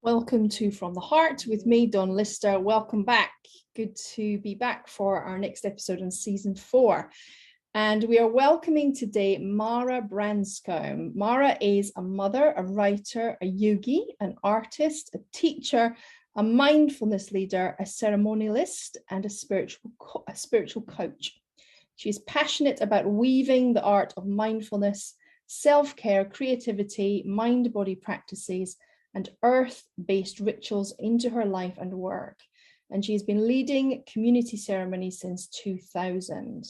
Welcome to From the Heart with me, Dawn Lister. Welcome back. Good to be back for our next episode in season 4. And we are welcoming today Mara Branscombe. Mara is a mother, a writer, a yogi, an artist, a teacher, a mindfulness leader, a ceremonialist, and a spiritual coach. She is passionate about weaving the art of mindfulness, self-care, creativity, mind-body practices, and earth-based rituals into her life and work. And she's been leading community ceremonies since 2000.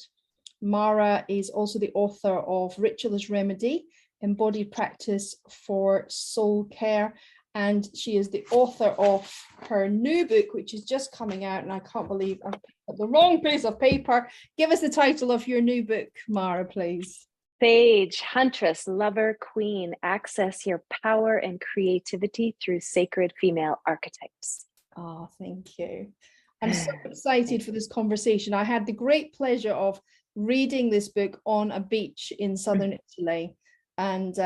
Mara is also the author of Ritual as Remedy, Embodied Practice for Soul Care. And she is the author of her new book, which is just coming out. And I can't believe I've got the wrong piece of paper. Give us the title of your new book, Mara, please. Sage, Huntress Lover Queen, access your power and creativity through Sacred Female Archetypes. Oh, thank you. I'm so excited for this conversation. I had the great pleasure of reading this book on a beach in southern Italy. And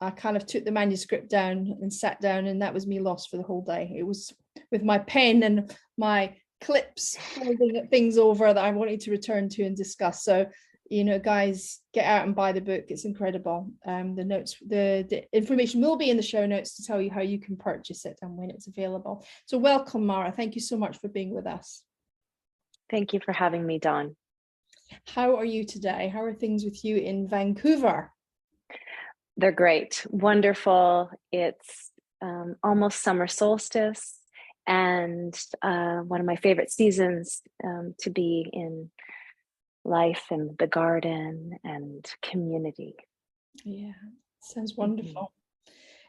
I kind of took the manuscript down and sat down, and that was me lost for the whole day. It was with my pen and my clips holding things over that I wanted to return to and discuss. So, you know, guys, get out and buy the book. It's incredible. The notes, the information will be in the show notes to tell you how you can purchase it and when it's available. So welcome, Mara. Thank you so much for being with us. Thank you for having me, Dawn. How are you today? How are things with you in Vancouver? They're great. Wonderful. It's almost summer solstice, and one of my favorite seasons to be in life and the garden and community. Yeah, sounds wonderful.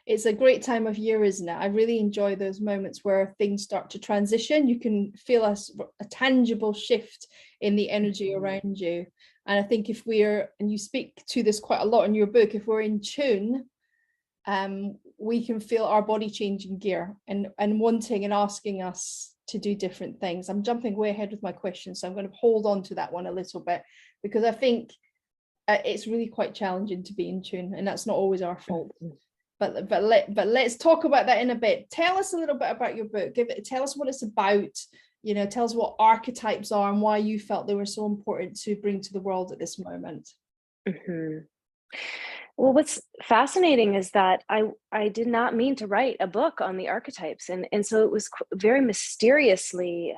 It's a great time of year, isn't it? I really enjoy those moments where things start to transition. You can feel a tangible shift in the energy around you. And I think if we're, and you speak to this quite a lot in your book, if we're in tune, we can feel our body changing gear and wanting and asking us to do different things. I'm jumping way ahead with my question, so I'm going to hold on to that one a little bit, because I think it's really quite challenging to be in tune, and that's not always our fault. But let's talk about that in a bit. Tell us a little bit about your book. Tell us what it's about. You know, tell us what archetypes are and why you felt they were so important to bring to the world at this moment. Well, what's fascinating is that I did not mean to write a book on the archetypes. And so it was very mysteriously,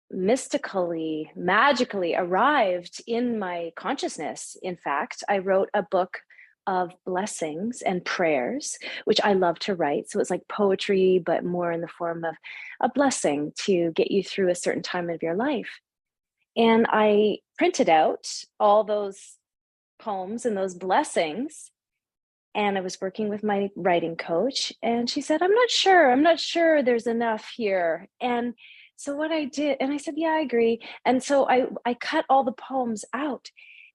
mystically, magically arrived in my consciousness. In fact, I wrote a book of blessings and prayers, which I love to write. So it's like poetry, but more in the form of a blessing to get you through a certain time of your life. And I printed out all those poems and those blessings. And I was working with my writing coach, and she said, I'm not sure there's enough here. And so what I did, and I said, yeah, I agree. And so I cut all the poems out,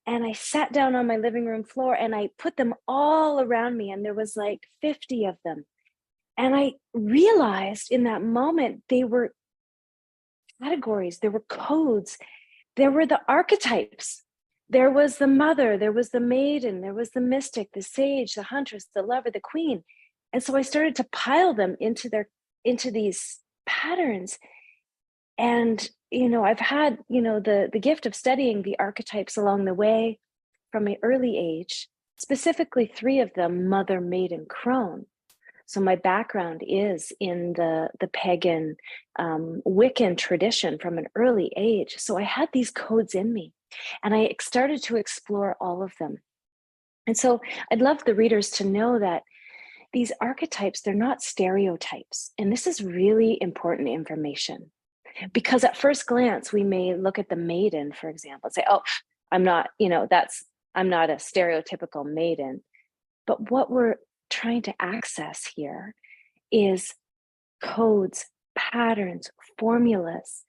and I sat down on my living room floor and I put them all around me. And there was like 50 of them. And I realized in that moment, they were categories, there were codes, there were the archetypes. There was the mother, there was the maiden, there was the mystic, the sage, the huntress, the lover, the queen. And so I started to pile them into these patterns. And, you know, I've had, you know, the gift of studying the archetypes along the way from an early age, specifically 3 of them, mother, maiden, crone. So my background is in the pagan Wiccan tradition from an early age. So I had these codes in me, and I started to explore all of them. And so I'd love the readers to know that these archetypes, they're not stereotypes. And this is really important information, because at first glance, we may look at the maiden, for example, and say, oh, I'm not a stereotypical maiden. But what we're trying to access here is codes, patterns, formulas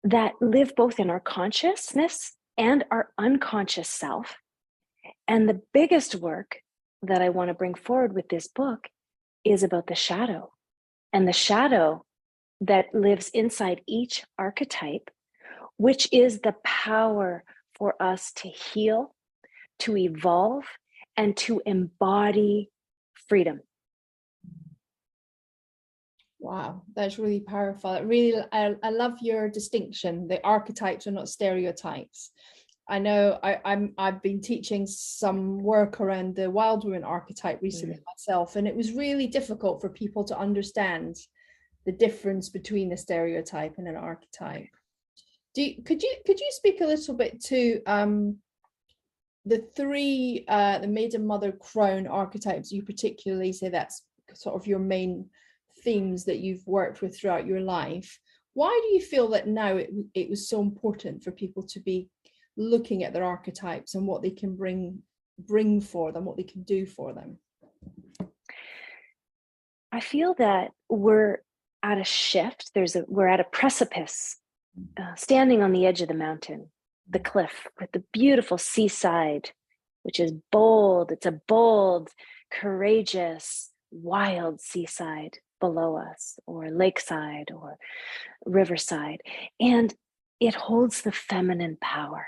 that live both in our consciousness and our unconscious self. And the biggest work that I want to bring forward with this book is about the shadow, and the shadow that lives inside each archetype, which is the power for us to heal, to evolve, and to embody freedom. Wow, that's really powerful. I love your distinction. The archetypes are not stereotypes. I know I've been teaching some work around the wild woman archetype recently myself, and it was really difficult for people to understand the difference between a stereotype and an archetype. Could you speak a little bit to the three the maiden, mother, crone archetypes? You particularly say that's sort of your main themes that you've worked with throughout your life. Why do you feel that now it was so important for people to be looking at their archetypes and what they can bring for them, what they can do for them? I feel that we're at a shift. We're at a precipice, standing on the edge of the mountain, the cliff with the beautiful seaside, which is bold. It's a bold, courageous, wild seaside below us, or lakeside, or riverside. And it holds the feminine power.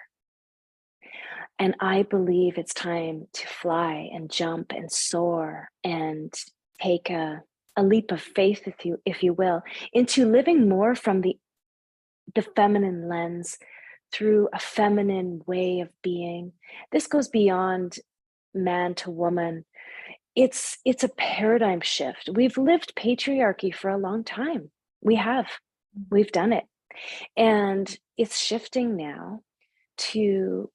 And I believe it's time to fly and jump and soar and take a leap of faith, if you will, into living more from the feminine lens, through a feminine way of being. This goes beyond man to woman. It's a paradigm shift. We've lived patriarchy for a long time. We've done it. And it's shifting now to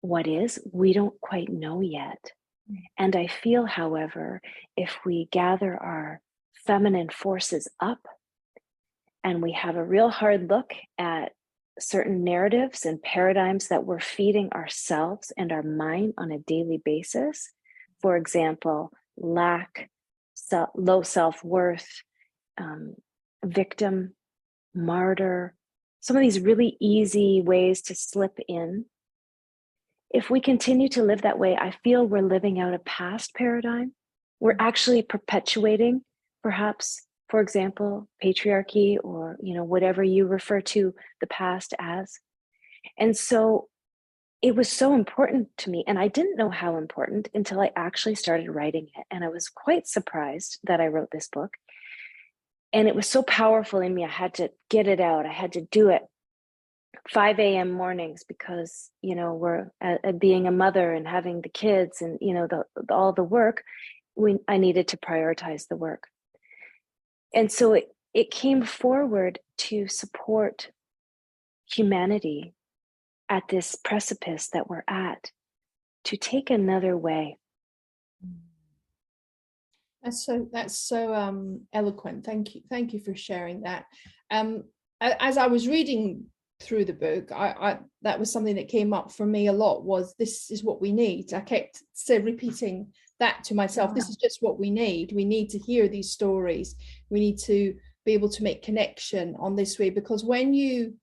what is, we don't quite know yet. And I feel, however, if we gather our feminine forces up and we have a real hard look at certain narratives and paradigms that we're feeding ourselves and our mind on a daily basis, for example, lack, low self-worth, victim, martyr, some of these really easy ways to slip in. If we continue to live that way, I feel we're living out a past paradigm. We're actually perpetuating, perhaps, for example, patriarchy, or whatever you refer to the past as. And so it was so important to me, and I didn't know how important until I actually started writing it. And I was quite surprised that I wrote this book. And it was so powerful in me. I had to get it out. I had to do it 5 a.m. mornings, because, we're being a mother and having the kids and, all the work, I needed to prioritize the work. And so it came forward to support humanity at this precipice that we're at, to take another way. That's so eloquent. Thank you for sharing that. As I was reading through the book, I that was something that came up for me a lot, was this is what we need. I kept repeating that to myself. This is just what we need. We need to hear these stories. We need to be able to make connection on this way, because when you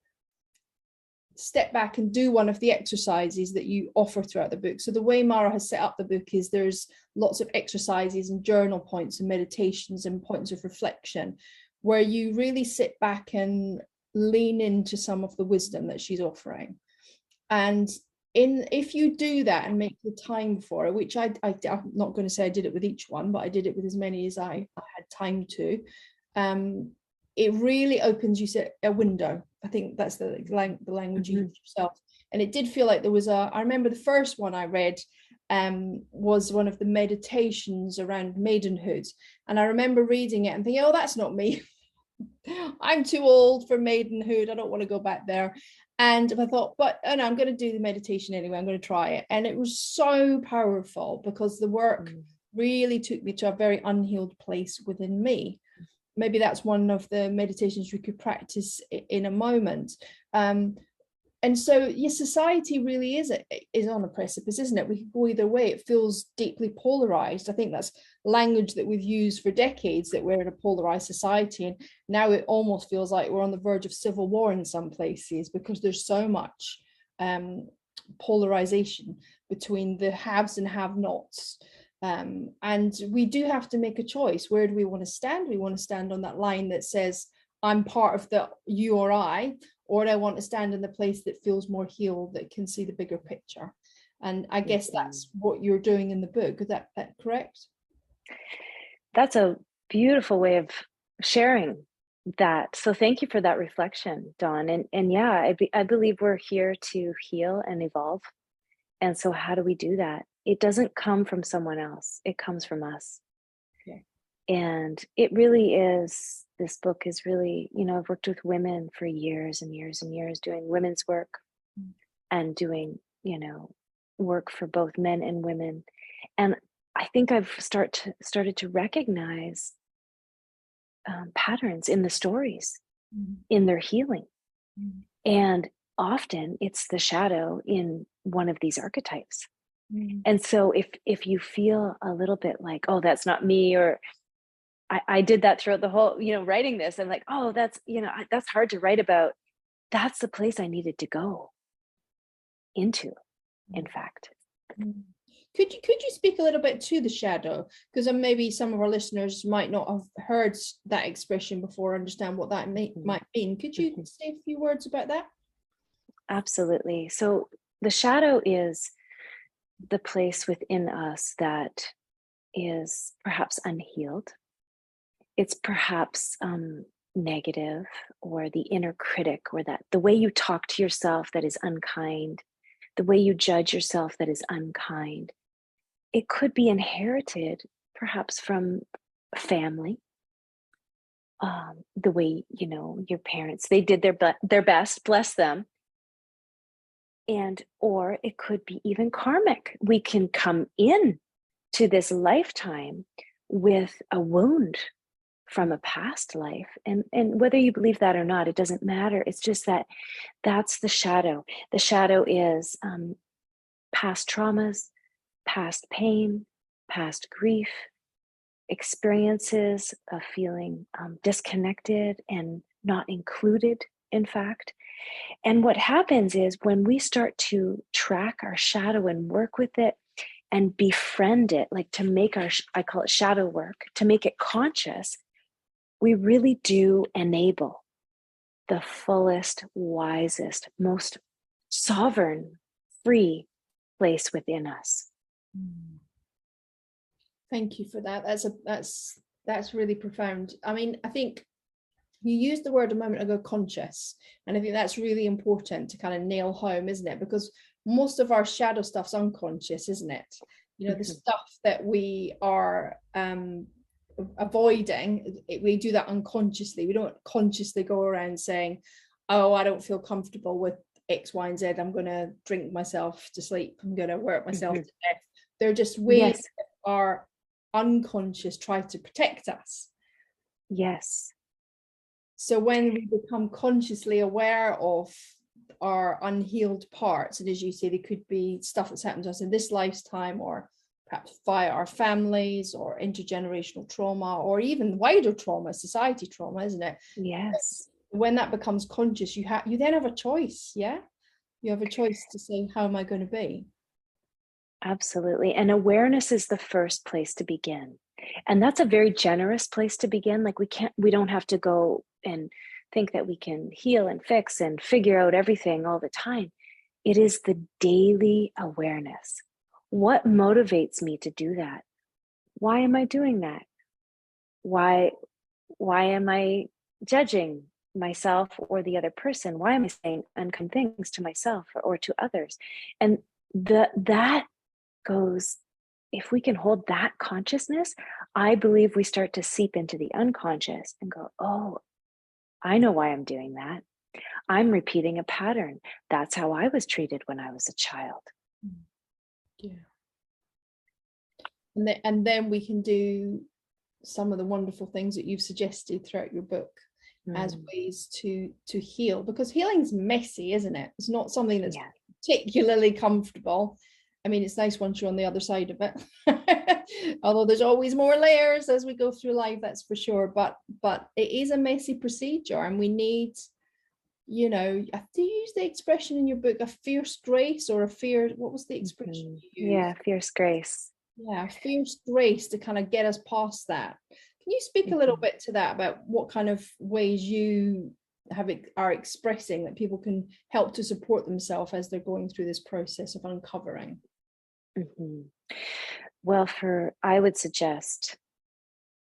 step back and do one of the exercises that you offer throughout the book. So the way Mara has set up the book is there's lots of exercises and journal points and meditations and points of reflection, where you really sit back and lean into some of the wisdom that she's offering. And if you do that and make the time for it, which I'm not going to say I did it with each one, but I did it with as many as I had time to, it really opens you a window. I think that's the language you use yourself. And it did feel like there was I remember the first one I read was one of the meditations around maidenhood. And I remember reading it and thinking, oh, that's not me. I'm too old for maidenhood. I don't want to go back there. And I thought, but no, I'm going to do the meditation anyway. I'm going to try it. And it was so powerful, because the work really took me to a very unhealed place within me. Maybe that's one of the meditations we could practice in a moment. And so, yes, society really is on a precipice, isn't it? We can go either way. It feels deeply polarized. I think that's language that we've used for decades, that we're in a polarized society. And now it almost feels like we're on the verge of civil war in some places, because there's so much polarization between the haves and have-nots. And we do have to make a choice. Where do we want to stand? We want to stand on that line that says, I'm part of the you or I, or do I want to stand in the place that feels more healed, that can see the bigger picture? And I guess that's what you're doing in the book. Is that correct? That's a beautiful way of sharing that. So thank you for that reflection, Dawn. And yeah, I believe we're here to heal and evolve. And so how do we do that? It doesn't come from someone else. It comes from us. Yeah. And it really is, this book is really, I've worked with women for years and years and years doing women's work and doing, work for both men and women. And I think I've started to recognize patterns in the stories, in their healing. And often it's the shadow in one of these archetypes. And so if you feel a little bit like, oh, that's not me, or I did that throughout the whole, writing this, I'm like, oh, that's, that's hard to write about. That's the place I needed to go into, in fact. Could you speak a little bit to the shadow? Because maybe some of our listeners might not have heard that expression before, understand what that might mean. Could you say a few words about that? Absolutely. So the shadow is the place within us that is perhaps unhealed. It's perhaps negative, or the inner critic, or that the way you talk to yourself that is unkind, the way you judge yourself that is unkind. It could be inherited perhaps from family. The way, your parents, they did their best, bless them. Or it could be even karmic. We can come in to this lifetime with a wound from a past life. And whether you believe that or not, it doesn't matter. It's just that's the shadow. The shadow is past traumas, past pain, past grief, experiences of feeling disconnected and not included, in fact. And what happens is when we start to track our shadow and work with it and befriend it, like to make I call it shadow work, to make it conscious, we really do enable the fullest, wisest, most sovereign, free place within us. Thank you for that. That's really profound. I mean, I think you used the word a moment ago, conscious, and I think that's really important to kind of nail home, isn't it? Because most of our shadow stuff's unconscious, isn't it? The stuff that we are avoiding, we do that unconsciously. We don't consciously go around saying, oh, I don't feel comfortable with X, Y, and Z. I'm going to drink myself to sleep. I'm going to work myself to death. They're just ways that our unconscious try to protect us. Yes. So when we become consciously aware of our unhealed parts, and as you say, they could be stuff that's happened to us in this lifetime, or perhaps via our families, or intergenerational trauma, or even wider trauma, society trauma, isn't it? Yes. When that becomes conscious, you then have a choice. Yeah, you have a choice to say, how am I going to be? Absolutely. And awareness is the first place to begin. And that's a very generous place to begin. Like we don't have to go and think that we can heal and fix and figure out everything all the time. It is the daily awareness. What motivates me to do that? Why am I doing that? Why am I judging myself or the other person? Why am I saying unkind things to myself or to others? And that goes, if we can hold that consciousness, I believe we start to seep into the unconscious and go, oh, I know why I'm doing that. I'm repeating a pattern. That's how I was treated when I was a child. Yeah. And then we can do some of the wonderful things that you've suggested throughout your book as ways to heal, because healing's messy, isn't it? It's not something that's particularly comfortable. I mean, it's nice once you're on the other side of it, although there's always more layers as we go through life, that's for sure. But it is a messy procedure, and we need, do you use the expression in your book, a fierce grace, or what was the expression you used? Yeah, fierce grace. Yeah, fierce grace to kind of get us past that. Can you speak a little bit to that, about what kind of ways you are expressing that people can help to support themselves as they're going through this process of uncovering? Well, I would suggest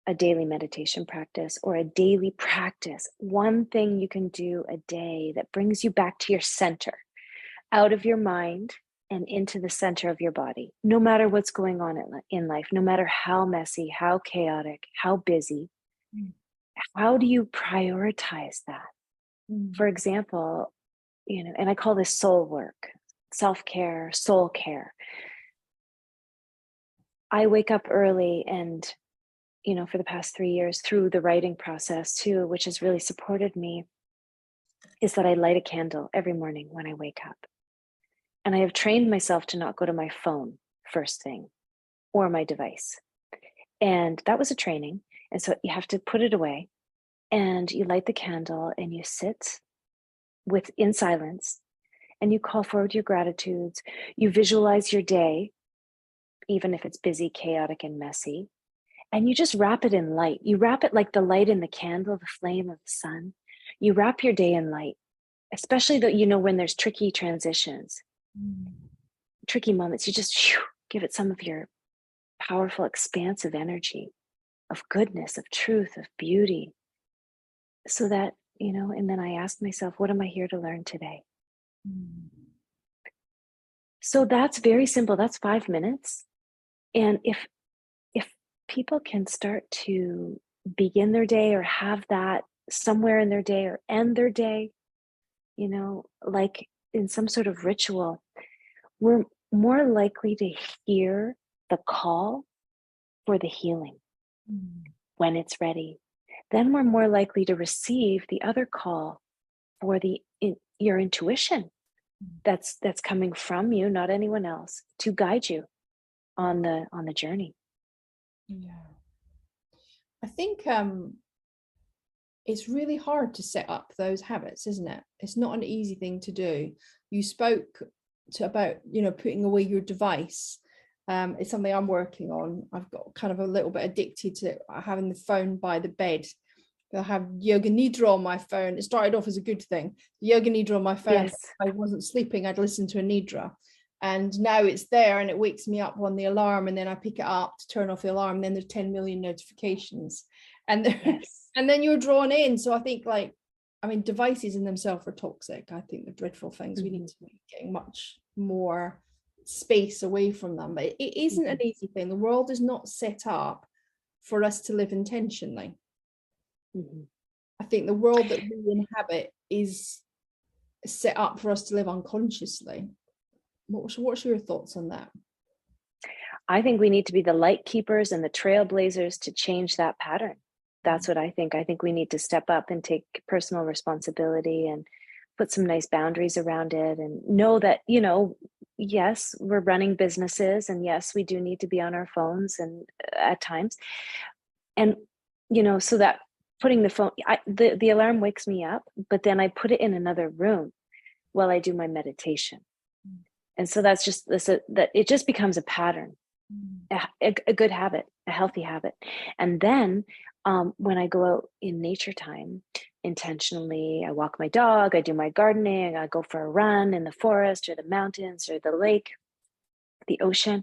a daily meditation practice or a daily practice, one thing you can do a day that brings you back to your center, out of your mind and into the center of your body, no matter what's going on in life, no matter how messy, how chaotic, how busy. How do you prioritize that? For example, and I call this soul work, self-care, soul care. I wake up early and, for the past 3 years through the writing process too, which has really supported me, is that I light a candle every morning when I wake up. And I have trained myself to not go to my phone first thing or my device. And that was a training. And so you have to put it away and you light the candle and you sit in silence and you call forward your gratitudes. You visualize your day, even if it's busy, chaotic, and messy. And you just wrap it in light. You wrap it like the light in the candle, the flame of the sun. You wrap your day in light, especially when there's tricky transitions, tricky moments. You just give it some of your powerful, expansive energy of goodness, of truth, of beauty. So that, and then I ask myself, what am I here to learn today? So that's very simple. That's 5 minutes. And if people can start to begin their day or have that somewhere in their day or end their day, like in some sort of ritual, we're more likely to hear the call for the healing when it's ready. Then we're more likely to receive the other call for your intuition that's coming from you, not anyone else, to guide you on the journey. Yeah. I think it's really hard to set up those habits, isn't it? It's not an easy thing to do. You spoke about putting away your device. It's something I'm working on. I've got kind of a little bit addicted to having the phone by the bed. I have yoga nidra on my phone. It started off as a good thing. Yoga nidra on my phone. Yes. If I wasn't sleeping, I'd listen to a nidra. And now it's there and it wakes me up on the alarm, and then I pick it up to turn off the alarm. And then there's 10 million notifications. And Yes. and then you're drawn in. So I think devices in themselves are toxic. I think they're dreadful things. We need to be getting much more space away from them. But it isn't an easy thing. The world is not set up for us to live intentionally. I think the world that we inhabit is set up for us to live unconsciously. What's your thoughts on that? I think we need to be the light keepers and the trailblazers to change that pattern. That's what I think. I think we need to step up and take personal responsibility and put some nice boundaries around it, and know that, yes, we're running businesses, and yes, we do need to be on our phones and at times. And, so that putting the phone, the alarm wakes me up, but then I put it in another room while I do my meditation. And so that's just that it just becomes a pattern, a good habit, a healthy habit. And then when I go out in nature time, intentionally, I walk my dog, I do my gardening, I go for a run in the forest or the mountains or the lake, the ocean.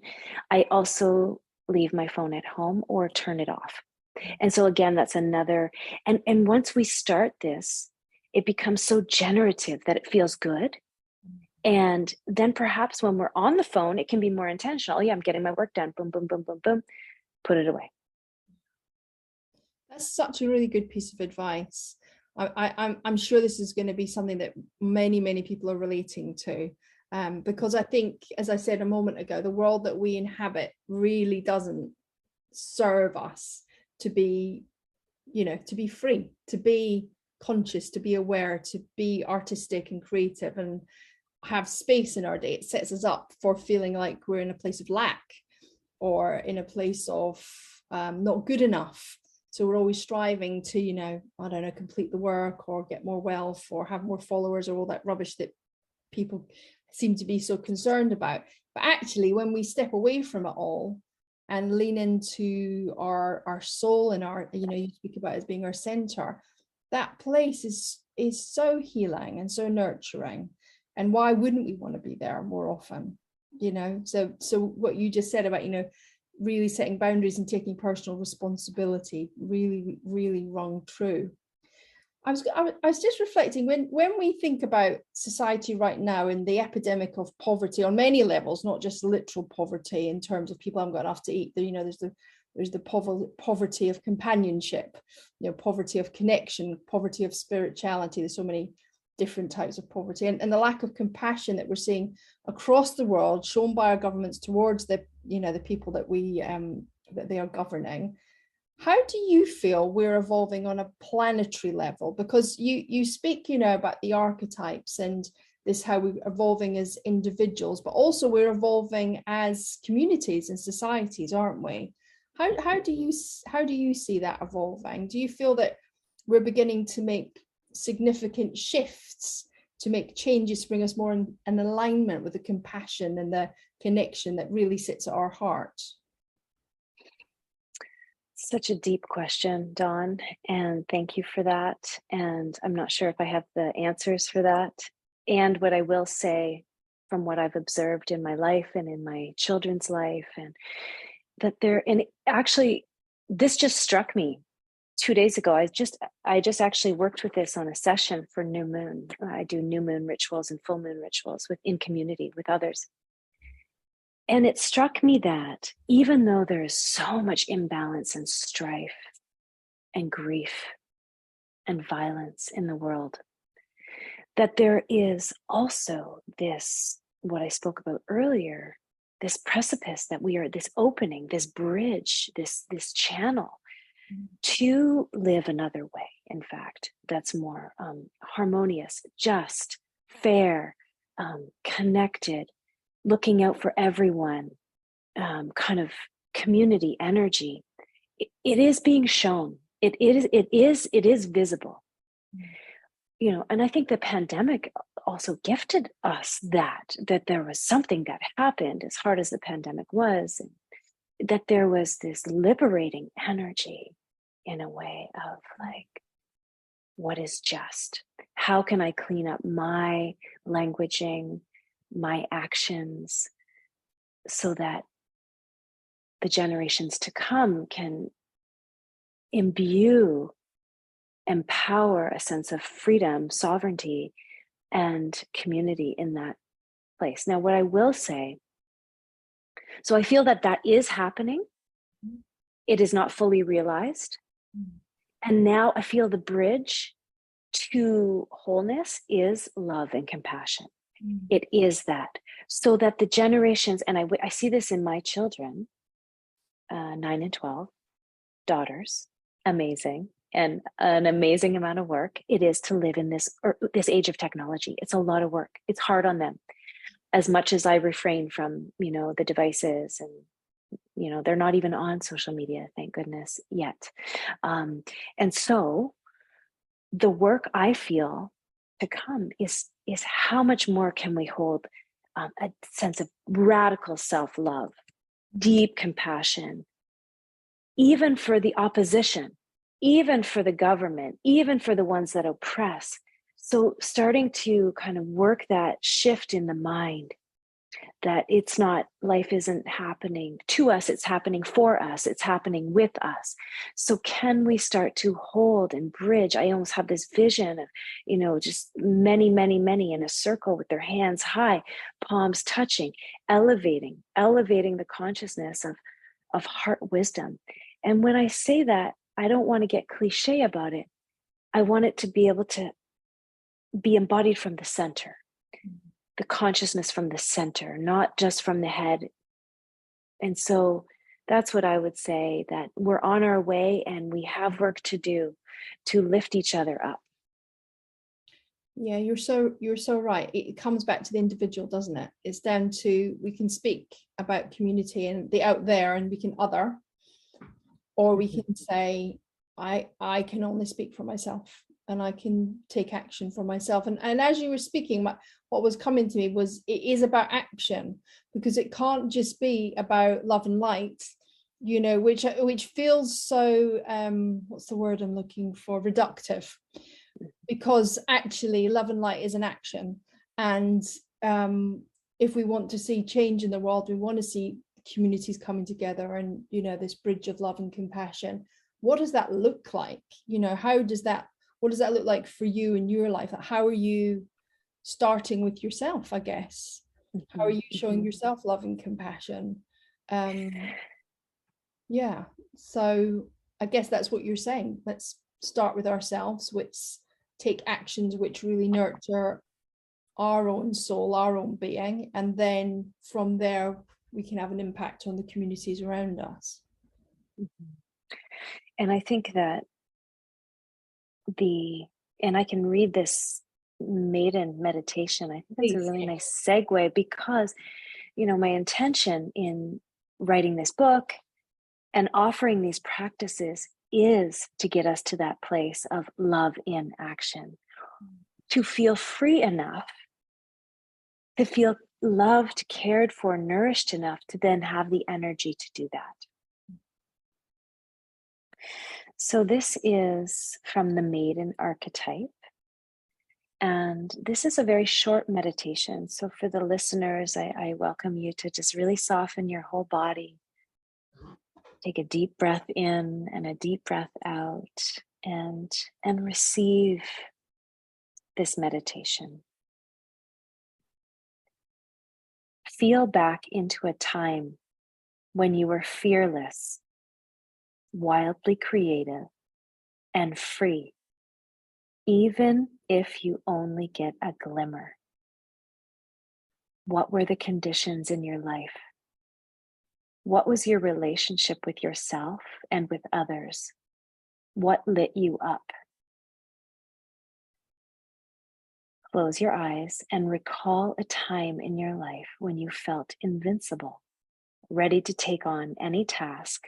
I also leave my phone at home or turn it off. And so again, that's another, and once we start this, it becomes so generative that it feels good. And then perhaps when we're on the phone, it can be more intentional. Oh yeah, I'm getting my work done. Boom, boom, boom, boom, boom. Put it away. That's such a really good piece of advice. I'm sure this is going to be something that many, many people are relating to. Because I think, as I said a moment ago, the world that we inhabit really doesn't serve us to be, to be free, to be conscious, to be aware, to be artistic and creative and have space in our day. It sets us up for feeling like we're in a place of lack or in a place of not good enough. So we're always striving to, complete the work or get more wealth or have more followers or all that rubbish that people seem to be so concerned about. But actually, when we step away from it all and lean into our soul and our, you speak about it as being our center, that place is so healing and so nurturing. And why wouldn't we want to be there more often? So what you just said about, really setting boundaries and taking personal responsibility. Really, really wrong, true. I was just reflecting, when we think about society right now and the epidemic of poverty on many levels, not just literal poverty in terms of people haven't got enough to eat. There's the poverty of companionship, poverty of connection, poverty of spirituality. There's so many different types of poverty, and the lack of compassion that we're seeing across the world, shown by our governments towards the people that that they are governing. How do you feel we're evolving on a planetary level? Because you speak, about the archetypes and this, how we're evolving as individuals, but also we're evolving as communities and societies, aren't we? How do you see that evolving? Do you feel that we're beginning to make significant shifts, to make changes, to bring us more in alignment with the compassion and the connection that really sits at our heart? Such a deep question, Dawn, and thank you for that. And I'm not sure if I have the answers for that. And what I will say, from what I've observed in my life and in my children's life, and that actually, this just struck me 2 days ago. I just actually worked with this on a session for new moon. I do new moon rituals and full moon rituals in community with others. And it struck me that even though there is so much imbalance and strife and grief and violence in the world, that there is also this, what I spoke about earlier, this precipice that we are, this opening, this bridge, this channel to live another way, in fact, that's more harmonious, just, fair, connected, looking out for everyone, kind of community energy. It is being shown. It is visible. And I think the pandemic also gifted us that there was something that happened, as hard as the pandemic was, that there was this liberating energy in a way of like, what is just? How can I clean up my languaging, my actions, so that the generations to come can empower a sense of freedom, sovereignty, and community in that place. Now, what I will say, so I feel that is happening. It is not fully realized. And now I feel the bridge to wholeness is love and compassion. It is that, so that the generations, and I see this in my children, 9 and 12, daughters, amazing, and an amazing amount of work it is to live in this age of technology. It's a lot of work. It's hard on them. As much as I refrain from, the devices, and, they're not even on social media, thank goodness, yet. And so the work I feel to come is how much more can we hold a sense of radical self-love, deep compassion, even for the opposition, even for the government, even for the ones that oppress. So starting to kind of work that shift in the mind, that it's not, life isn't happening to us, it's happening for us, it's happening with us. So can we start to hold and bridge? I almost have this vision of, just many, many, many in a circle with their hands high, palms touching, elevating the consciousness of heart wisdom. And when I say that, I don't want to get cliche about it. I want it to be able to be embodied from the center, the consciousness from the center, not just from the head. And so that's what I would say, that we're on our way and we have work to do to lift each other up. Yeah, you're so right. It comes back to the individual, doesn't it? It's down to, we can speak about community and the out there, and we can other, or we can say, I can only speak for myself, and I can take action for myself. And as you were speaking, what was coming to me was, it is about action, because it can't just be about love and light, which feels so, what's the word I'm looking for? Reductive. Because actually love and light is an action. And if we want to see change in the world, we want to see communities coming together and, you know, this bridge of love and compassion. What does that look like? You know, what does that look like for you in your life? Like, how are you starting with yourself, I guess? How are you showing yourself love and compassion? Yeah, so I guess that's what you're saying. Let's start with ourselves, which take actions which really nurture our own soul, our own being, and then from there we can have an impact on the communities around us. And I think that and I can read this maiden meditation. I think that's a really nice segue, because, you know, my intention in writing this book and offering these practices is to get us to that place of love in action, to feel free enough, to feel loved, cared for, nourished enough to then have the energy to do that. So this is from the Maiden archetype. And this is a very short meditation. So for the listeners, I welcome you to just really soften your whole body. Take a deep breath in and a deep breath out, and receive this meditation. Feel back into a time when you were fearless, wildly creative, and free, even if you only get a glimmer. What were the conditions in your life? What was your relationship with yourself and with others? What lit you up? Close your eyes and recall a time in your life when you felt invincible, ready to take on any task,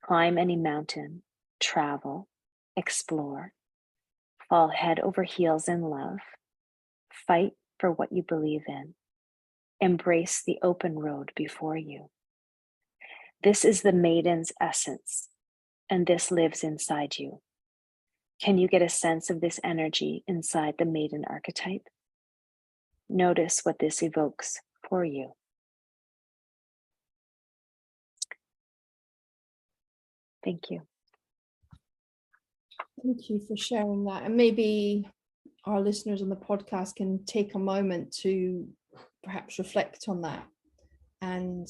climb any mountain, travel, explore, fall head over heels in love, fight for what you believe in, embrace the open road before you. This is the maiden's essence, and this lives inside you. Can you get a sense of this energy inside the maiden archetype? Notice what this evokes for you. Thank you. Thank you for sharing that. And maybe our listeners on the podcast can take a moment to perhaps reflect on that and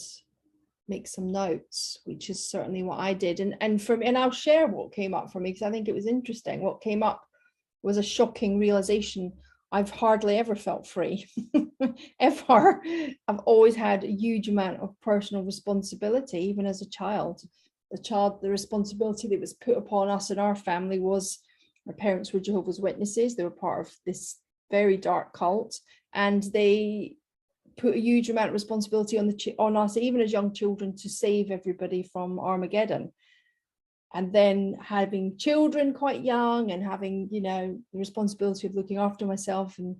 make some notes, which is certainly what I did. And I'll share what came up for me, because I think it was interesting. What came up was a shocking realization. I've hardly ever felt free, ever. I've always had a huge amount of personal responsibility, even as a child. The responsibility that was put upon us in our family was, our parents were Jehovah's Witnesses. They were part of this very dark cult, and they put a huge amount of responsibility on us, even as young children, to save everybody from Armageddon. And then having children quite young and having, you know, the responsibility of looking after myself and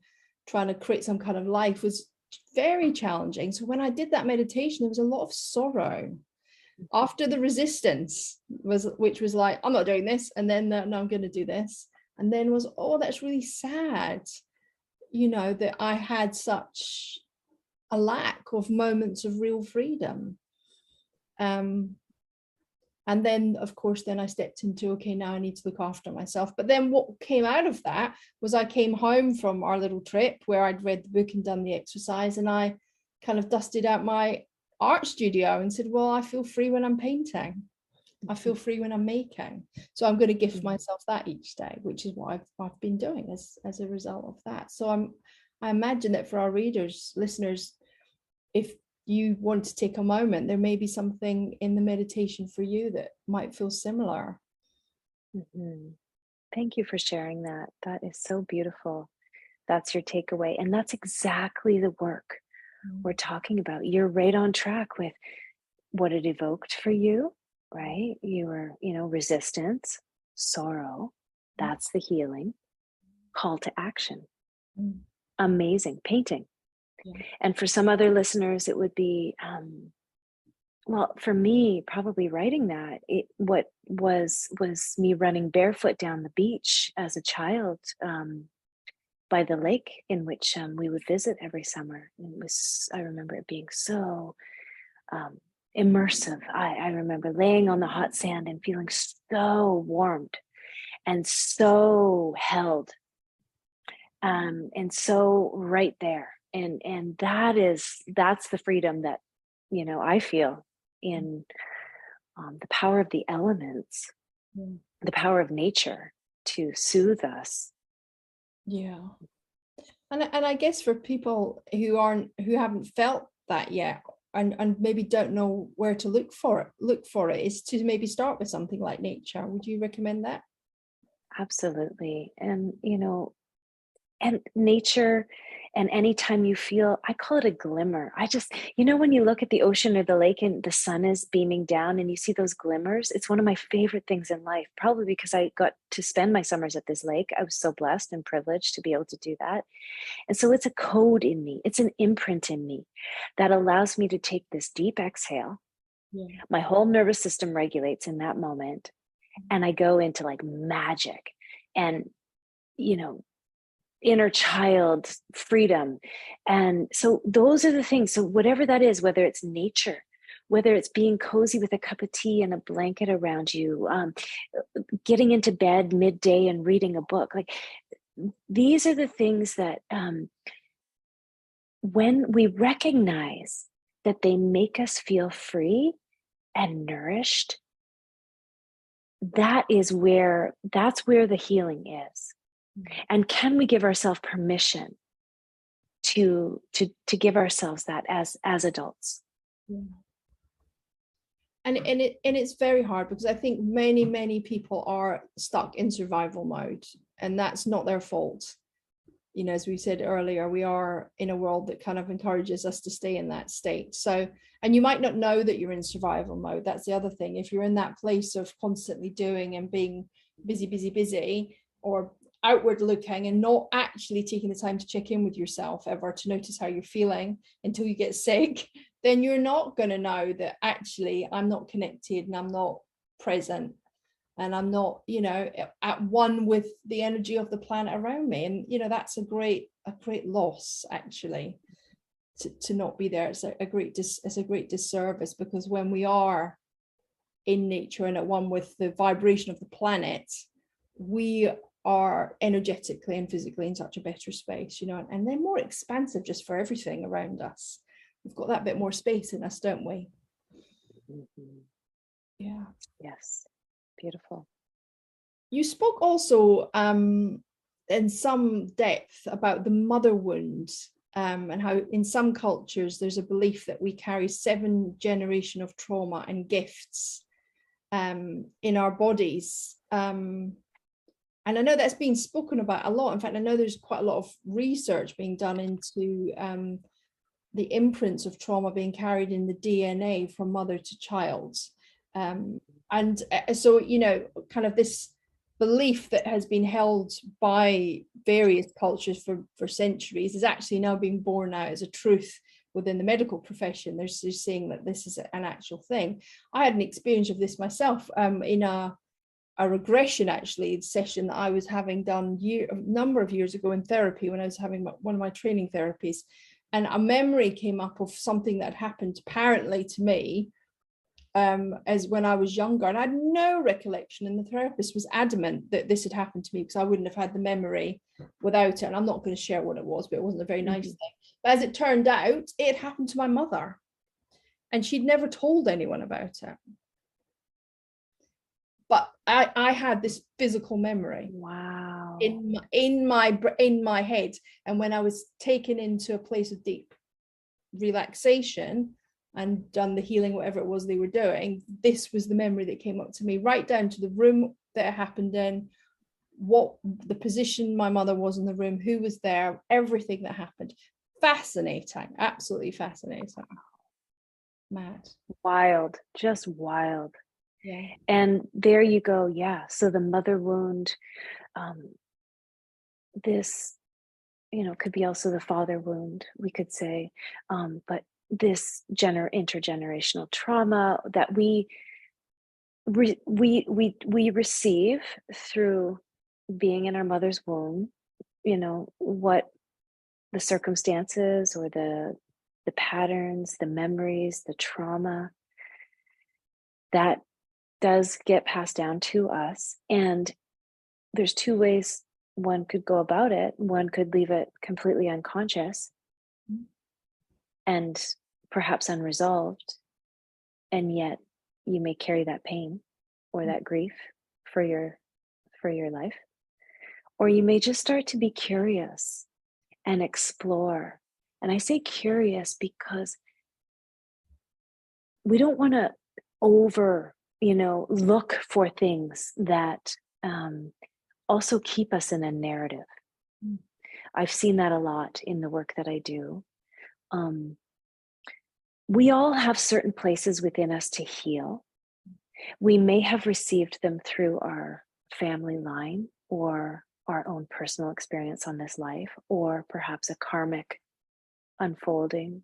trying to create some kind of life was very challenging. So when I did that meditation, there was a lot of sorrow after the resistance, which was like, I'm not doing this, and then no, I'm going to do this, and then was, oh, that's really sad, you know, that I had such a lack of moments of real freedom. And then, of course, then I stepped into, okay, now I need to look after myself. But then what came out of that was I came home from our little trip where I'd read the book and done the exercise, and I kind of dusted out my art studio and said, well, I feel free when I'm painting. I feel free when I'm making. So I'm going to gift myself that each day, which is what I've been doing as a result of that. So I imagine that for our readers, listeners, if you want to take a moment, there may be something in the meditation for you that might feel similar. Thank you for sharing that. That is so beautiful. That's your takeaway. And that's exactly the work we're talking about. You're right on track with what it evoked for you, right? You were, you know, resistance, sorrow, that's the healing. Call to action. Amazing. Painting. And for some other listeners, it would be, well, for me, probably writing that, what was me running barefoot down the beach as a child, by the lake in which we would visit every summer. I remember it being so immersive. I remember laying on the hot sand and feeling so warmed and so held, and so right there. And that's the freedom that, I feel in the power of the elements, the power of nature to soothe us. Yeah. And I guess for people who haven't felt that yet, and maybe don't know where to look for it, is to maybe start with something like nature. Would you recommend that? Absolutely. And and nature, and anytime you feel, I call it a glimmer. I just, when you look at the ocean or the lake and the sun is beaming down and you see those glimmers, it's one of my favorite things in life, probably because I got to spend my summers at this lake. I was so blessed and privileged to be able to do that. And so it's a code in me, it's an imprint in me that allows me to take this deep exhale. Yeah. My whole nervous system regulates in that moment. And I go into like magic and, inner child freedom. And so those are the things. So whatever that is, whether it's nature, whether it's being cozy with a cup of tea and a blanket around you, getting into bed midday and reading a book, like these are the things that when we recognize that they make us feel free and nourished, that's where the healing is. And can we give ourselves permission to give ourselves that as adults? Yeah. And it's very hard, because I think many people are stuck in survival mode, and that's not their fault. As we said earlier, we are in a world that kind of encourages us to stay in that state. So, and you might not know that you're in survival mode. That's the other thing. If you're in that place of constantly doing and being busy, or outward looking, and not actually taking the time to check in with yourself ever to notice how you're feeling until you get sick, then you're not going to know that actually I'm not connected and I'm not present and I'm not, at one with the energy of the planet around me. And, that's a great loss, actually, to not be there. It's a great disservice, because when we are in nature and at one with the vibration of the planet, we are energetically and physically in such a better space, and they're more expansive just for everything around us. We've got that bit more space in us, don't we? Mm-hmm. Yeah. Yes. Beautiful. You spoke also in some depth about the mother wound, and how in some cultures there's a belief that we carry 7 generations of trauma and gifts in our bodies. And I know that's been spoken about a lot. In fact, I know there's quite a lot of research being done into the imprints of trauma being carried in the DNA from mother to child. And so, kind of this belief that has been held by various cultures for centuries is actually now being borne out as a truth within the medical profession. They're saying that this is an actual thing. I had an experience of this myself in a regression, actually, session that I was having done a number of years ago in therapy when I was having one of my training therapies. And a memory came up of something that happened apparently to me as when I was younger, and I had no recollection, and the therapist was adamant that this had happened to me because I wouldn't have had the memory without it. And I'm not going to share what it was, but it wasn't a very nice thing. But as it turned out, it happened to my mother, and she'd never told anyone about it. But I had this physical memory. Wow. In my head, and when I was taken into a place of deep relaxation and done the healing, whatever it was they were doing, this was the memory that came up to me, right down to the room that it happened in, what the position my mother was in the room, who was there, everything that happened. Fascinating, absolutely fascinating. Mad. Wild, just wild. Yeah. And there you go. Yeah. So the mother wound, this, could be also the father wound, we could say, but this intergenerational trauma that we receive through being in our mother's womb, what the circumstances or the patterns, the memories, the trauma that does get passed down to us. And there's two ways one could go about it. One could leave it completely unconscious and perhaps unresolved, and yet you may carry that pain or that grief for your life. Or you may just start to be curious and explore. And I say curious because we don't want to look for things that also keep us in a narrative. I've seen that a lot in the work that I do. We all have certain places within us to heal. We may have received them through our family line or our own personal experience on this life, or perhaps a karmic unfolding,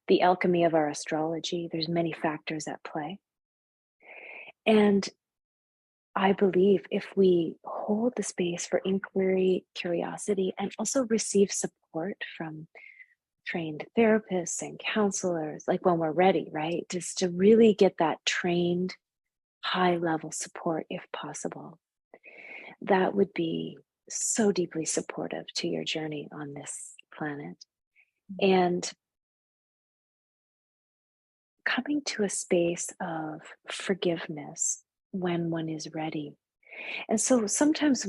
the alchemy of our astrology. There's many factors at play. And I believe if we hold the space for inquiry, curiosity, and also receive support from trained therapists and counselors, like when we're ready, right? Just to really get that trained, high-level support if possible. That would be so deeply supportive to your journey on this planet. And coming to a space of forgiveness when one is ready. And so sometimes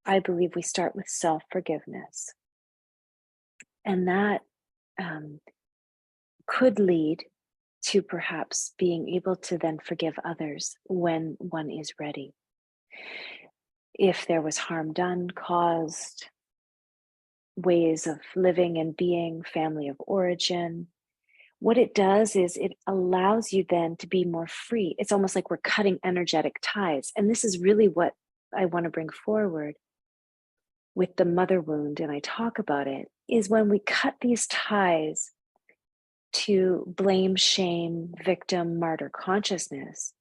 I believe we start with self-forgiveness. And that could lead to perhaps being able to then forgive others when one is ready. If there was harm done, caused, ways of living and being, family of origin, what it does is it allows you then to be more free. It's almost like we're cutting energetic ties. And this is really what I want to bring forward with the mother wound, and I talk about it, is when we cut these ties to blame, shame, victim, martyr consciousness,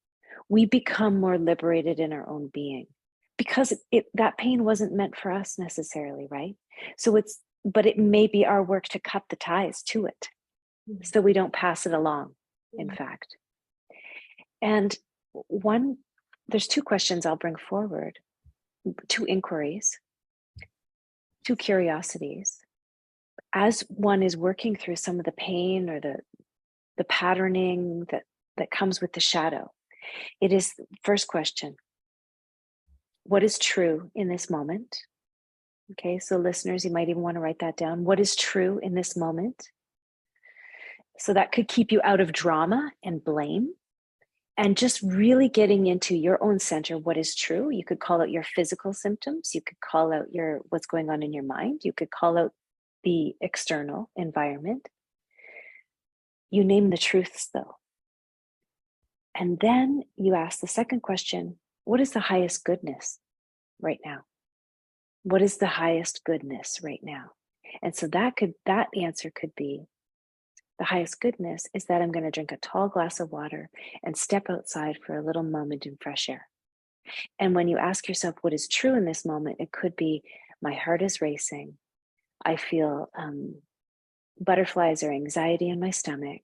we become more liberated in our own being, because that pain wasn't meant for us necessarily, right? But it may be our work to cut the ties to it, so we don't pass it along, in fact. And there's two questions I'll bring forward, two inquiries, two curiosities. As one is working through some of the pain or the patterning that comes with the shadow, it is, first question, what is true in this moment? Okay, so listeners, you might even want to write that down. What is true in this moment? So that could keep you out of drama and blame, and just really getting into your own center, what is true. You could call out your physical symptoms. You could call out what's going on in your mind. You could call out the external environment. You name the truths though. And then you ask the second question, what is the highest goodness right now? What is the highest goodness right now? And so that answer could be, the highest goodness is that I'm going to drink a tall glass of water and step outside for a little moment in fresh air. And when you ask yourself what is true in this moment, it could be, my heart is racing. I feel butterflies or anxiety in my stomach.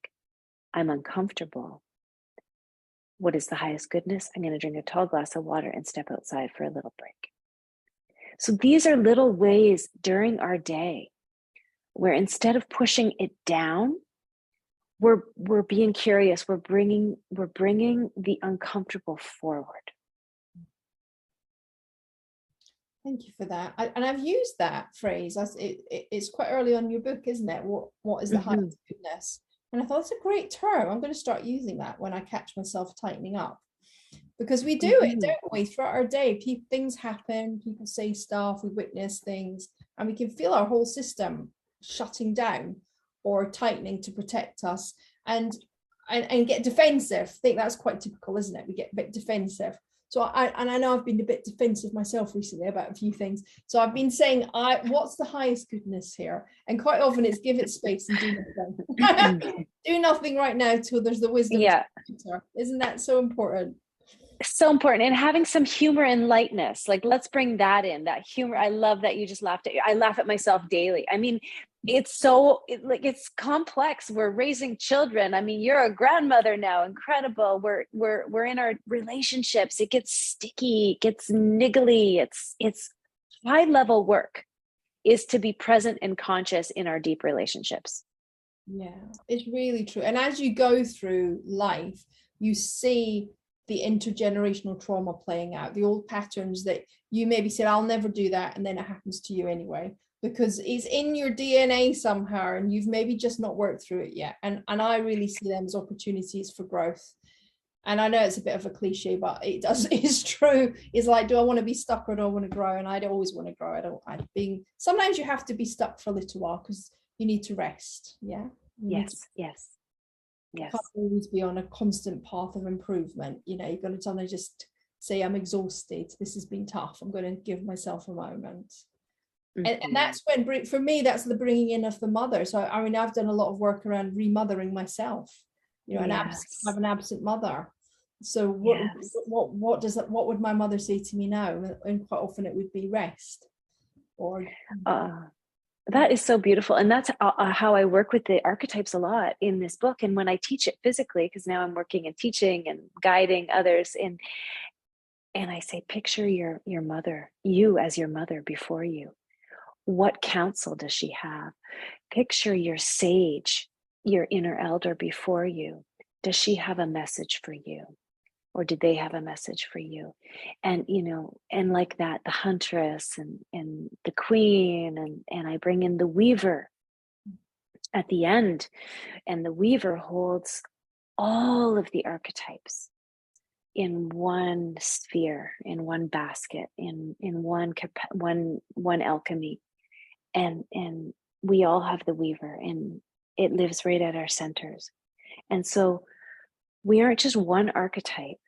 I'm uncomfortable. What is the highest goodness? I'm going to drink a tall glass of water and step outside for a little break. So these are little ways during our day where instead of pushing it down, we're being curious. We're bringing the uncomfortable forward. Thank you for that. And I've used that phrase. It's quite early on in your book, isn't it? What is the highest goodness? And I thought it's a great term. I'm going to start using that when I catch myself tightening up, because we do it, don't we? Throughout our day, things happen. People say stuff. We witness things, and we can feel our whole system shutting down or tightening to protect us, and get defensive. I think that's quite typical, isn't it? We get a bit defensive. So I know I've been a bit defensive myself recently about a few things. So I've been saying, what's the highest goodness here? And quite often it's give it space and do nothing. Do nothing right now till there's the wisdom. Yeah. Isn't that so important? So important. And having some humor and lightness, like let's bring that in, that humor. I love that you just laughed at. I laugh at myself daily. I mean, it's complex. We're raising children. I mean, you're a grandmother now. Incredible. We're in our relationships. It gets sticky, it gets niggly. It's high level work is to be present and conscious in our deep relationships. Yeah, it's really true. And as you go through life, you see the intergenerational trauma playing out, the old patterns that you maybe said, I'll never do that. And then it happens to you anyway, because it's in your DNA somehow, and you've maybe just not worked through it yet. And I really see them as opportunities for growth. And I know it's a bit of a cliche, but it's true. It's like, do I want to be stuck or do I want to grow? And I'd always want to grow. Sometimes you have to be stuck for a little while because you need to rest. Yeah. Yes. Can't always be on a constant path of improvement. You've got to suddenly just say, I'm exhausted. This has been tough. I'm going to give myself a moment. And that's when, for me, that's the bringing in of the mother. So, I mean, I've done a lot of work around remothering myself, I have an absent mother. So what would my mother say to me now? And quite often it would be rest. Or that is so beautiful. And that's how I work with the archetypes a lot in this book. And when I teach it physically, because now I'm working and teaching and guiding others, and I say, picture your mother, you as your mother before you. What counsel does she have? Picture your sage, your inner elder before you. Does she have a message for you? Or did they have a message for you? And, and like that, the huntress and the queen, and I bring in the weaver at the end, and the weaver holds all of the archetypes in one sphere, in one basket, in one alchemy. And we all have the weaver, and it lives right at our centers. And so we aren't just one archetype.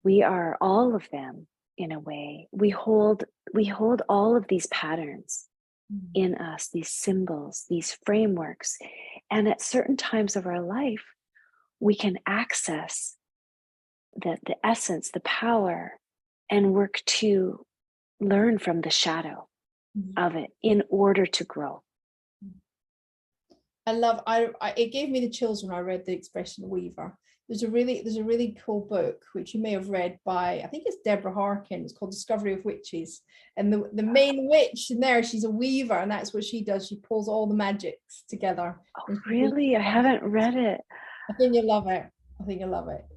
We are all of them in a way. We hold all of these patterns in us, these symbols, these frameworks. And at certain times of our life, we can access the essence, the power, and work to learn from the shadow of it in order to grow. It gave me the chills when I read The Expression Weaver. There's a really cool book which you may have read by, I think it's Deborah Harkin. It's called Discovery of Witches, and the main witch in there, she's a weaver, and that's what she does. She pulls all the magics together. Oh, really? I haven't read it. I think you'll love it.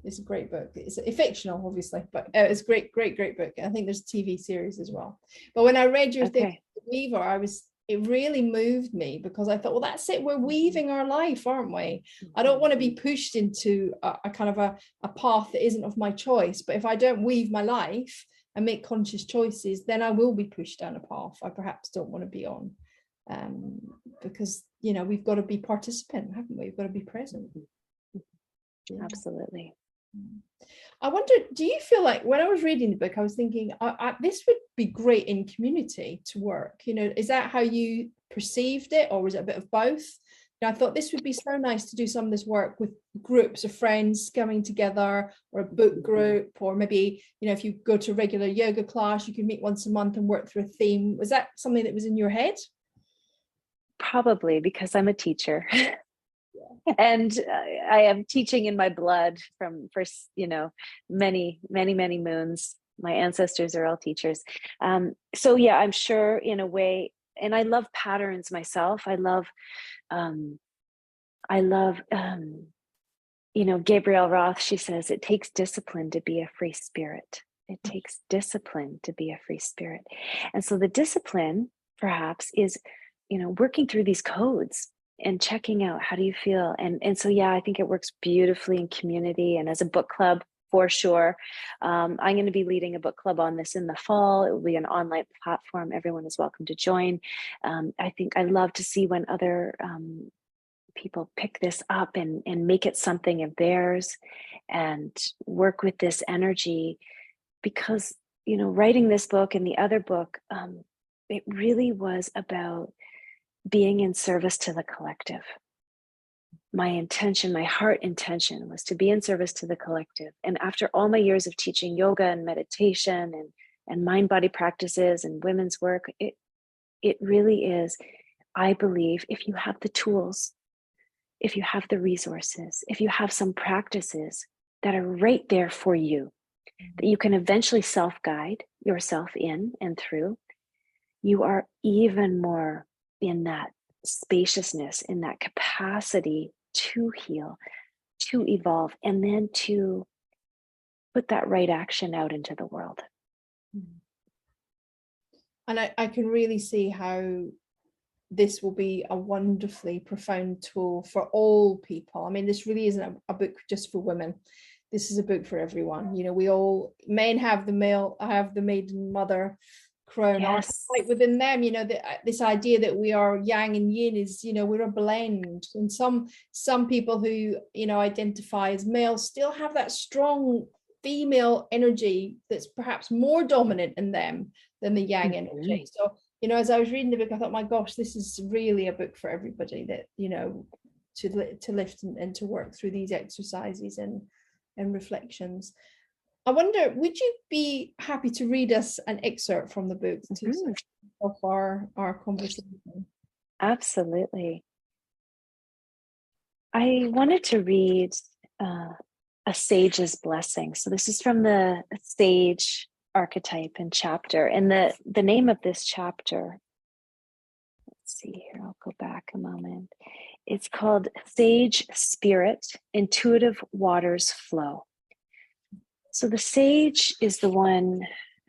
It's a great book. It's fictional, obviously, but it's great book. I think there's a TV series as well. But when I read your thing, Weaver, it really moved me, because I thought, well, that's it. We're weaving our life, aren't we? I don't want to be pushed into a kind of a path that isn't of my choice. But if I don't weave my life and make conscious choices, then I will be pushed down a path I perhaps don't want to be on. Because, we've got to be participant, haven't we? We've got to be present. Yeah. Absolutely. I wonder, do you feel like, when I was reading the book, I was thinking, this would be great in community to work. Is that how you perceived it, or was it a bit of both? I thought this would be so nice to do some of this work with groups of friends coming together, or a book group, or maybe, if you go to a regular yoga class, you can meet once a month and work through a theme. Was that something that was in your head? Probably, because I'm a teacher. And I am teaching in my blood from many moons. My ancestors are all teachers. So yeah, I'm sure in a way, and I love patterns myself. I love Gabrielle Roth, she says, it takes discipline to be a free spirit. It takes discipline to be a free spirit. And so the discipline perhaps is, working through these codes and checking out, how do you feel? And so, yeah, I think it works beautifully in community and as a book club, for sure. I'm going to be leading a book club on this in the fall. It will be an online platform. Everyone is welcome to join. I think I love to see when other people pick this up and make it something of theirs and work with this energy, because, writing this book and the other book, it really was about being in service to the collective. My intention, my heart intention, was to be in service to the collective. And after all my years of teaching yoga and meditation and mind body practices and women's work, it really is, I believe if you have the tools, if you have the resources, if you have some practices that are right there for you, that you can eventually self-guide yourself in and through, you are even more in that spaciousness, in that capacity to heal, to evolve, and then to put that right action out into the world. And I can really see how this will be a wonderfully profound tool for all people. I mean, this really isn't a book just for women. This is a book for everyone. You know, we all, men have the maiden mother crown archetype within them. You know, this idea that we are yang and yin is, you know, we're a blend. And some people who, you know, identify as male still have that strong female energy that's perhaps more dominant in them than the yang energy. So, you know, as I was reading the book, I thought, my gosh, this is really a book for everybody, that, you know, to lift and to work through these exercises and reflections. I wonder, would you be happy to read us an excerpt from the book to of our conversation? Absolutely. I wanted to read a sage's blessing. So this is from the sage archetype and chapter. And the name of this chapter, let's see here, I'll go back a moment. It's called Sage Spirit, Intuitive Waters Flow. So the sage is the one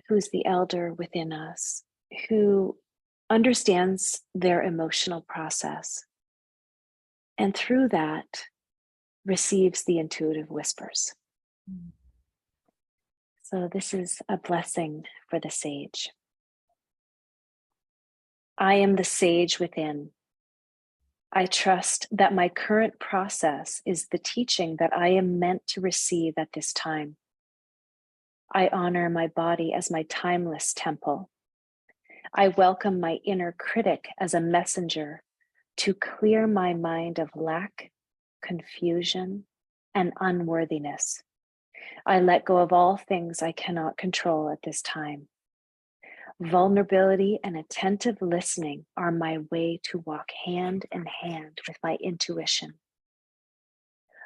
who's the elder within us, who understands their emotional process, and through that receives the intuitive whispers. So this is a blessing for the sage. I am the sage within. I trust that my current process is the teaching that I am meant to receive at this time. I honor my body as my timeless temple. I welcome my inner critic as a messenger to clear my mind of lack, confusion, and unworthiness. I let go of all things I cannot control at this time. Vulnerability and attentive listening are my way to walk hand in hand with my intuition.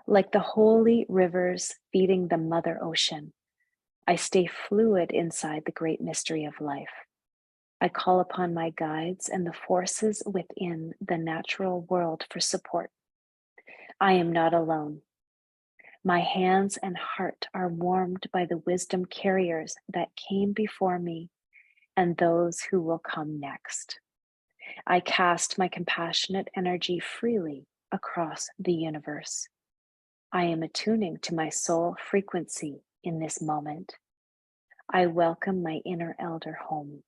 Like the holy rivers feeding the mother ocean, I stay fluid inside the great mystery of life. I call upon my guides and the forces within the natural world for support. I am not alone. My hands and heart are warmed by the wisdom carriers that came before me and those who will come next. I cast my compassionate energy freely across the universe. I am attuning to my soul frequency in this moment. I welcome my inner elder home,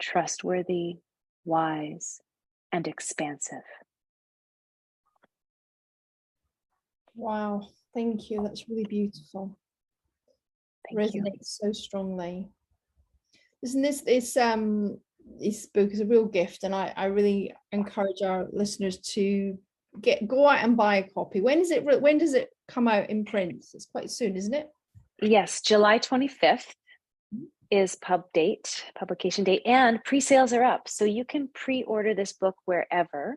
trustworthy, wise, and expansive. Wow, thank you. That's really beautiful. Thank you. Resonates so strongly. Isn't this book is a real gift, and I really encourage our listeners to go out and buy a copy. When does it come out in print? It's quite soon, isn't it? Yes, July 25th is publication date, and pre-sales are up. So you can pre-order this book wherever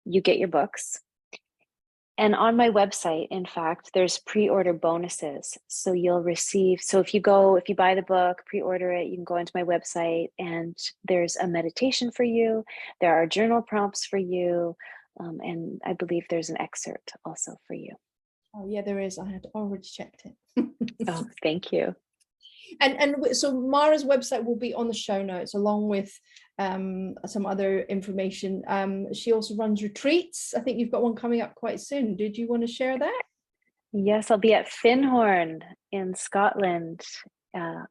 you get your books. And on my website, in fact, there's pre-order bonuses. So you'll receive, so if you buy the book, pre-order it, you can go into my website and there's a meditation for you. There are journal prompts for you. And I believe there's an excerpt also for you. Oh yeah, there is. I had already checked it. Oh, thank you. And so Mara's website will be on the show notes along with some other information. She also runs retreats. I think you've got one coming up quite soon. Did you want to share that? Yes, I'll be at Findhorn in Scotland,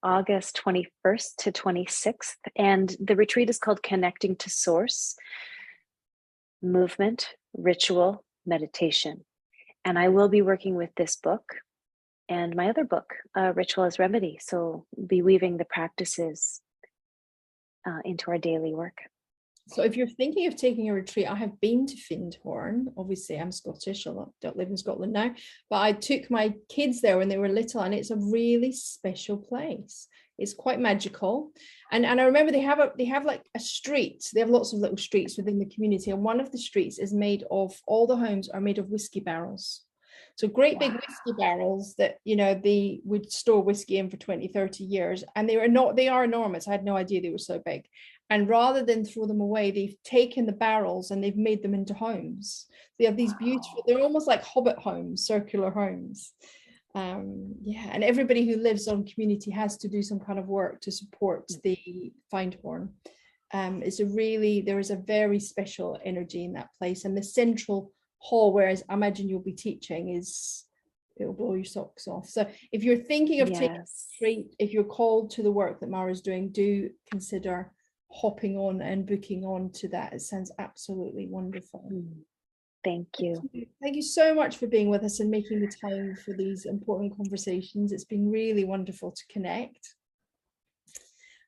August 21st to 26th. And the retreat is called Connecting to Source, Movement, Ritual, Meditation. And I will be working with this book and my other book, Ritual as Remedy. So be weaving the practices into our daily work. So if you're thinking of taking a retreat, I have been to Findhorn. Obviously, I'm Scottish. I don't live in Scotland now. But I took my kids there when they were little, and it's a really special place. It's quite magical. And I remember they have like a street. They have lots of little streets within the community. And one of the streets is made of, all the homes are made of whiskey barrels. So great big whiskey barrels that, you know, they would store whiskey in for 20, 30 years. And they are enormous. I had no idea they were so big. And rather than throw them away, they've taken the barrels and they've made them into homes. They have these beautiful, they're almost like hobbit homes, circular homes. Yeah, and everybody who lives on community has to do some kind of work to support the Findhorn. There is a very special energy in that place, and the central hall, whereas I imagine you'll be teaching, it'll blow your socks off. So if you're thinking of taking a retreat, if you're called to the work that Mara's doing, do consider hopping on and booking on to that. It sounds absolutely wonderful. Thank you. Thank you so much for being with us and making the time for these important conversations. It's been really wonderful to connect.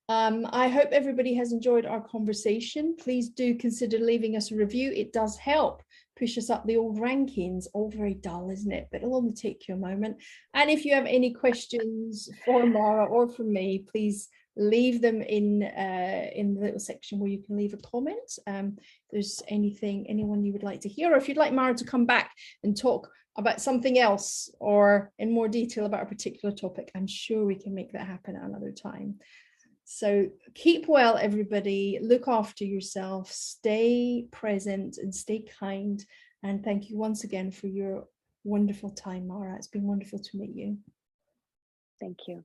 I hope everybody has enjoyed our conversation. Please do consider leaving us a review. It does help push us up the old rankings. All very dull, isn't it? But it'll only take you a moment. And if you have any questions for Mara or for me, please leave them in the little section where you can leave a comment. If there's anyone you would like to hear, or if you'd like Mara to come back and talk about something else or in more detail about a particular topic, I'm sure we can make that happen at another time. So keep well, everybody. Look after yourself, stay present and stay kind. And thank you once again for your wonderful time, Mara. It's been wonderful to meet you. Thank you.